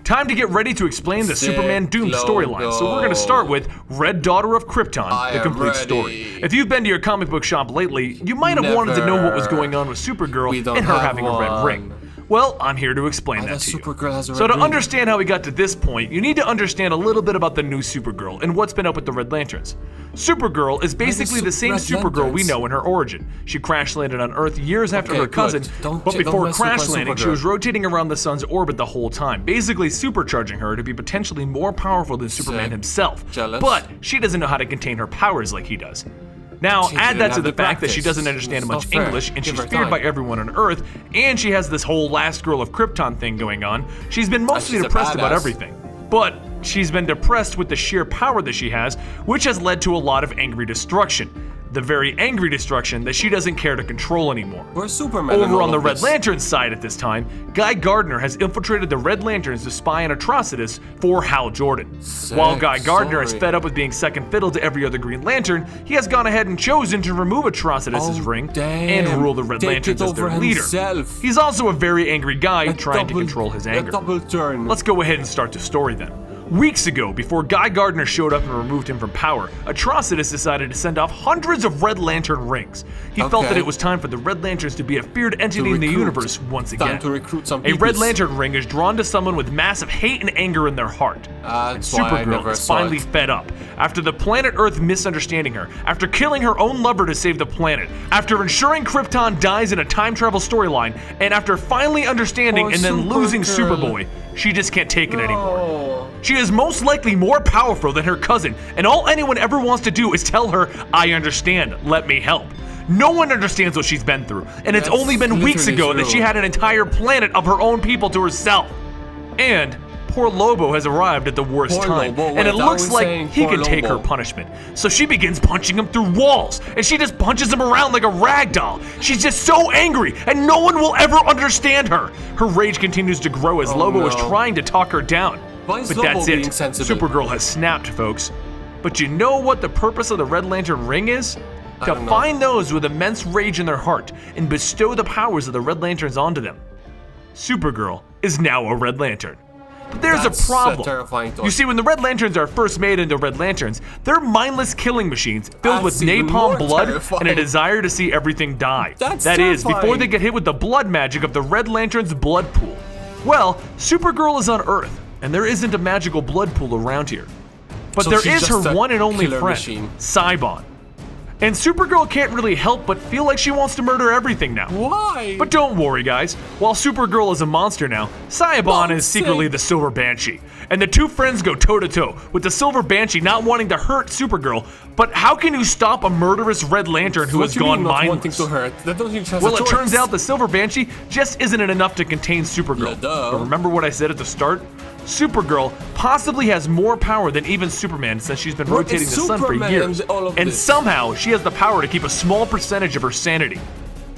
Time to get ready to explain the Superman Doom storyline, so we're going to start with Red Daughter of Krypton, the complete story. If you've been to your comic book shop lately, you might have wanted to know what was going on with Supergirl and her having a red ring. Well, I'm here to explain that to you. So to understand how we got to this point, you need to understand a little bit about the new Supergirl and what's been up with the Red Lanterns. Supergirl is basically the same Supergirl we know in her origin. She crash landed on Earth years after her cousin, but before crash landing, she was rotating around the sun's orbit the whole time, basically supercharging her to be potentially more powerful than Superman himself. But she doesn't know how to contain her powers like he does. Now, add that to the fact that she doesn't understand much English, and she's feared by everyone on Earth, and she has this whole last girl of Krypton thing going on. She's been mostly depressed about everything. But she's been depressed with the sheer power that she has, which has led to a lot of angry destruction. The very angry destruction that she doesn't care to control anymore. Where's Superman? Over on the Red Lantern side at this time, Guy Gardner has infiltrated the Red Lanterns to spy on Atrocitus for Hal Jordan. While Guy Gardner is fed up with being second fiddle to every other Green Lantern, he has gone ahead and chosen to remove Atrocitus' ring and rule the Red Lanterns as their leader. He's also a very angry guy trying to control his anger. Let's go ahead and start the story then. Weeks ago, before Guy Gardner showed up and removed him from power, Atrocitus decided to send off hundreds of Red Lantern rings. He felt that it was time for the Red Lanterns to be a feared entity in the universe once again. A Red Lantern ring is drawn to someone with massive hate and anger in their heart. And Supergirl is finally fed up. After the planet Earth misunderstanding her, after killing her own lover to save the planet, after ensuring Krypton dies in a time travel storyline, and after finally understanding and then losing Superboy, she just can't take it anymore. She is most likely more powerful than her cousin, and all anyone ever wants to do is tell her, I understand, let me help. No one understands what she's been through, and it's only been weeks ago that she had an entire planet of her own people to herself. And poor Lobo has arrived at the worst time, and it looks like he can take her punishment. So she begins punching him through walls, and she just punches him around like a rag doll. She's just so angry, and no one will ever understand her. Her rage continues to grow as Lobo is trying to talk her down. But that's it. Supergirl has snapped, folks. But you know what the purpose of the Red Lantern ring is? To find those with immense rage in their heart and bestow the powers of the Red Lanterns onto them. Supergirl is now a Red Lantern. But there's a problem. You see, when the Red Lanterns are first made into Red Lanterns, they're mindless killing machines filled with napalm blood and a desire to see everything die. That is, before they get hit with the blood magic of the Red Lantern's blood pool. Well, Supergirl is on Earth, and there isn't a magical blood pool around here. But there is her one and only friend, Cybon. And Supergirl can't really help but feel like she wants to murder everything now. Why? But don't worry, guys. While Supergirl is a monster now, Cybon is secretly the Silver Banshee. And the two friends go toe-to-toe, with the Silver Banshee not wanting to hurt Supergirl. But how can you stop a murderous Red Lantern who has gone mindless? Well, it turns out the Silver Banshee just isn't enough to contain Supergirl. But remember what I said at the start? Supergirl possibly has more power than even Superman since she's been rotating the sun for years, and somehow she has the power to keep a small percentage of her sanity.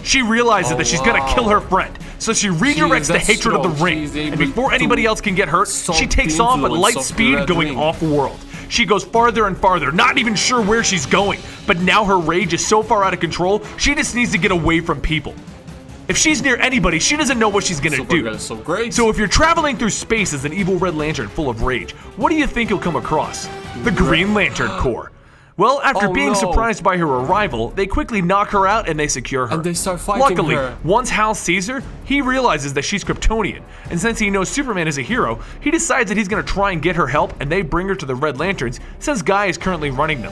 She realizes that she's gonna kill her friend, so she redirects the hatred of the ring, and before anybody else can get hurt, she takes off at light speed going off-world. She goes farther and farther, not even sure where she's going, but now her rage is so far out of control, she just needs to get away from people. If she's near anybody, she doesn't know what she's gonna do. So if you're traveling through space as an evil Red Lantern full of rage, what do you think you'll come across? The Green Lantern Corps. Well, after being surprised by her arrival, they quickly knock her out and they secure her. And they start fighting her. Once Hal sees her, he realizes that she's Kryptonian. And since he knows Superman is a hero, he decides that he's gonna try and get her help, and they bring her to the Red Lanterns since Guy is currently running them.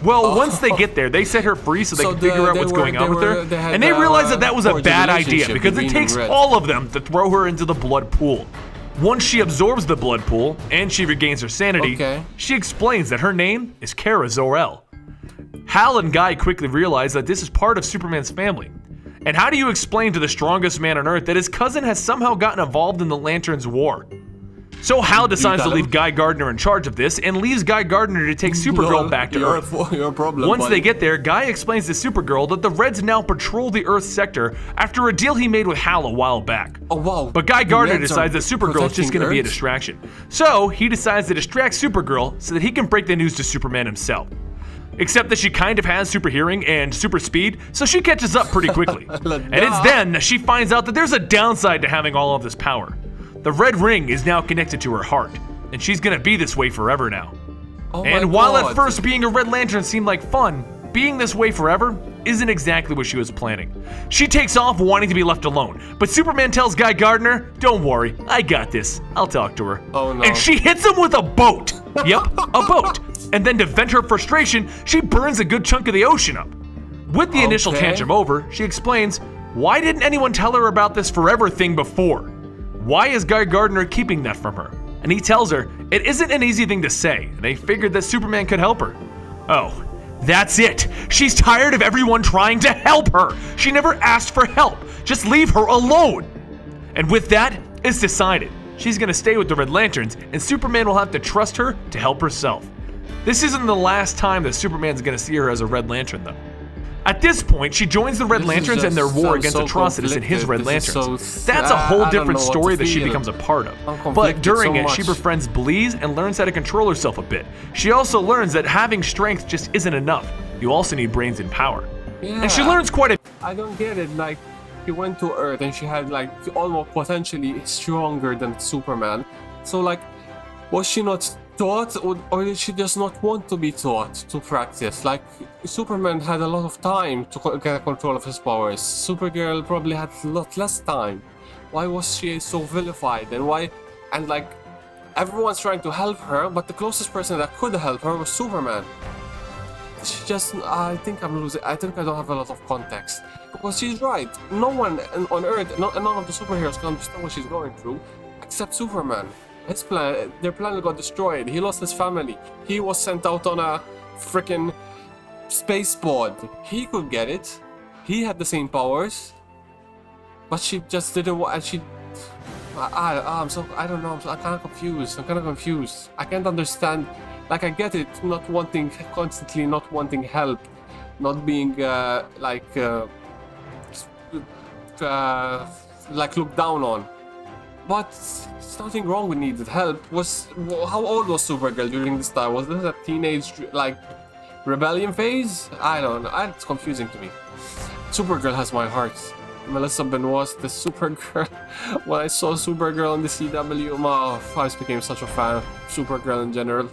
Well, once they get there, they set her free so they can figure out what's going on with her, and they realize that that was a bad idea because it takes all of them to throw her into the blood pool. Once she absorbs the blood pool, and she regains her sanity, she explains that her name is Kara Zor-El. Hal and Guy quickly realize that this is part of Superman's family. And how do you explain to the strongest man on Earth that his cousin has somehow gotten involved in the Lanterns' war? So Hal decides to leave Guy Gardner in charge of this and leaves Guy Gardner to take Supergirl back to Earth. Once they get there, Guy explains to Supergirl that the Reds now patrol the Earth sector after a deal he made with Hal a while back. But Guy Gardner decides that Supergirl is just going to be a distraction. So he decides to distract Supergirl so that he can break the news to Superman himself. Except that she kind of has super hearing and super speed, so she catches up pretty quickly. And it's then that she finds out that there's a downside to having all of this power. The red ring is now connected to her heart, and she's gonna be this way forever now. Oh And my while God. at first being a Red Lantern seemed like fun, being this way forever isn't exactly what she was planning. She takes off wanting to be left alone, but Superman tells Guy Gardner, "Don't worry, I got this. I'll talk to her." Oh, no. And she hits him with a boat. Yep, a boat. And then to vent her frustration, she burns a good chunk of the ocean up. With the initial Okay. tantrum over, she explains, why didn't anyone tell her about this forever thing before? Why is Guy Gardner keeping that from her? And he tells her, it isn't an easy thing to say, and they figured that Superman could help her. Oh, that's it. She's tired of everyone trying to help her. She never asked for help. Just leave her alone. And with that, it's decided. She's gonna stay with the Red Lanterns, and Superman will have to trust her to help herself. This isn't the last time that Superman's gonna see her as a Red Lantern, though. At this point, she joins the Red This Lanterns in their just war sounds against so Atrocitus and his Red conflicted. Lanterns. This is so That's a whole I don't different know what story to that she feel. becomes a part of. I'm But conflicted during so it, she much. befriends Bleez and learns how to control herself a bit. She also learns that having strength just isn't enough. You also need brains and power. And she Yeah. learns quite a I don't get it. Like, she went to Earth and she had like almost potentially stronger than Superman. So like, was she not taught, or did she just not want to be taught to practice? Like, Superman had a lot of time to get control of his powers. Supergirl probably had a lot less time. Why was she so vilified? And why? And like, everyone's trying to help her, but the closest person that could help her was Superman. She just, I think I'm losing. I think I don't have a lot of context, because she's right. No one on Earth, none of the superheroes can understand what she's going through, except Superman. Their planet got destroyed. He lost his family. He was sent out on a freaking space pod. He could get it. He had the same powers, but she just didn't want. And she, I'm so, I don't know. I'm kind of confused. I can't understand. Like, I get it, not wanting, constantly not wanting help, not being like looked down on. But there's nothing wrong with needed help. How old was Supergirl during this time? Was this a teenage like rebellion phase? I don't know. It's confusing to me. Supergirl has my heart. Melissa Benoist, the Supergirl. When I saw Supergirl on the CW, I just became such a fan of Supergirl in general.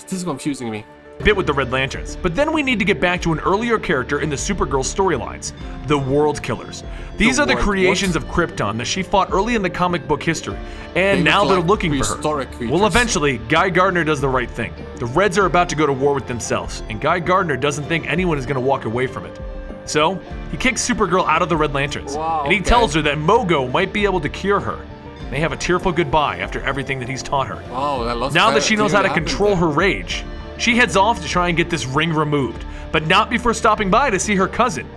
This is confusing me. bit with the Red Lanterns. But then we need to get back to an earlier character in the Supergirl storylines, the World Killers. These are the creations of Krypton that she fought early in the comic book history, and now they're looking for her. Well, eventually, Guy Gardner does the right thing. The Reds are about to go to war with themselves, and Guy Gardner doesn't think anyone is going to walk away from it. So, he kicks Supergirl out of the Red Lanterns, and he tells her that Mogo might be able to cure her. They have a tearful goodbye after everything that he's taught her. Now that she knows how to control her rage, she heads off to try and get this ring removed, but not before stopping by to see her cousin.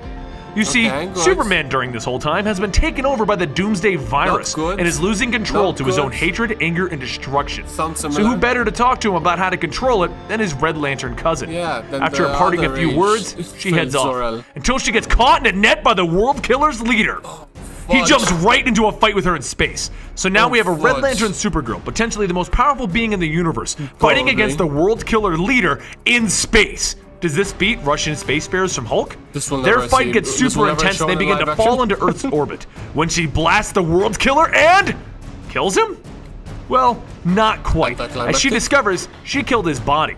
You see, Superman during this whole time has been taken over by the Doomsday virus and is losing control to his own hatred, anger, and destruction. So who better to talk to him about how to control it than his Red Lantern cousin? After imparting a few words, she heads off, until she gets caught in a net by the World Killer's leader. He jumps right into a fight with her in space. So now we have a Red Lantern Supergirl, potentially the most powerful being in the universe, fighting against the World Killer leader in space. Does this beat Russian spacefarers from Hulk? Their fight gets super intense and they begin to fall into Earth's orbit when she blasts the World Killer and kills him? Well, not quite, as she discovers she killed his body.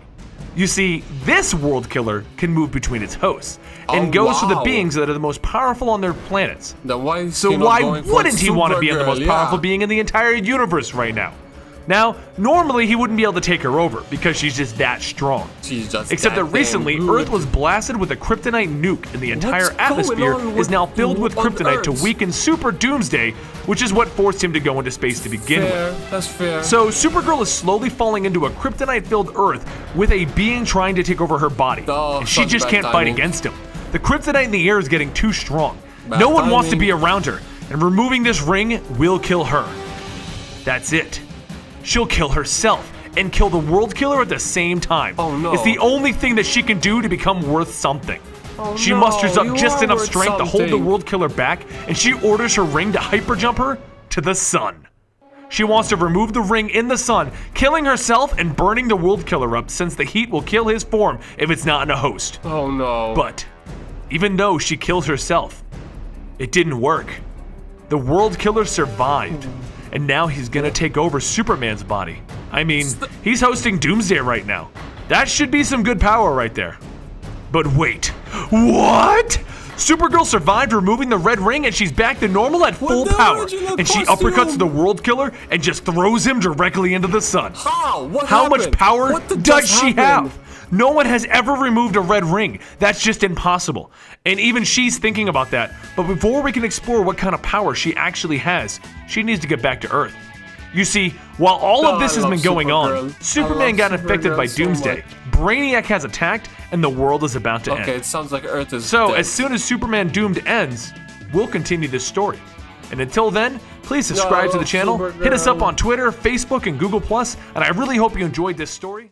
You see, this World Killer can move between its hosts and goes for the beings that are the most powerful on their planets. So why wouldn't he want to be the most powerful being in the entire universe right now? Now, normally he wouldn't be able to take her over because she's just that strong. Except that recently, Earth was blasted with a kryptonite nuke and the entire atmosphere is now filled with kryptonite to weaken Super Doomsday, which is what forced him to go into space to begin with. That's fair. So Supergirl is slowly falling into a kryptonite-filled Earth with a being trying to take over her body, and she just can't fight against him. The kryptonite in the air is getting too strong. No one wants to be around her, and removing this ring will kill her. That's it. She'll kill herself and kill the World Killer at the same time. It's the only thing that she can do to become worth something. She musters up just enough strength to hold the World Killer back, and she orders her ring to hyperjump her to the sun. She wants to remove the ring in the sun, killing herself and burning the World Killer up, since the heat will kill his form if it's not in a host. But even though she kills herself, it didn't work. The World Killer survived. and now he's gonna take over Superman's body. I mean, he's hosting Doomsday right now. That should be some good power right there. But wait, what? Supergirl survived removing the red ring and she's back to normal at full power. And she uppercuts the World Killer and just throws him directly into the sun. How? What How happened? much power What does she happen? have? No one has ever removed a red ring. That's just impossible. And even she's thinking about that. But before we can explore what kind of power she actually has, she needs to get back to Earth. You see, while all of this has been going on, Superman got infected by Doomsday. Brainiac has attacked, and the world is about to end. Okay, it sounds like Earth is So, dead. as soon as Superman Doomed ends, we'll continue this story. And until then, please subscribe to the channel, hit us up on Twitter, Facebook, and Google+, and I really hope you enjoyed this story.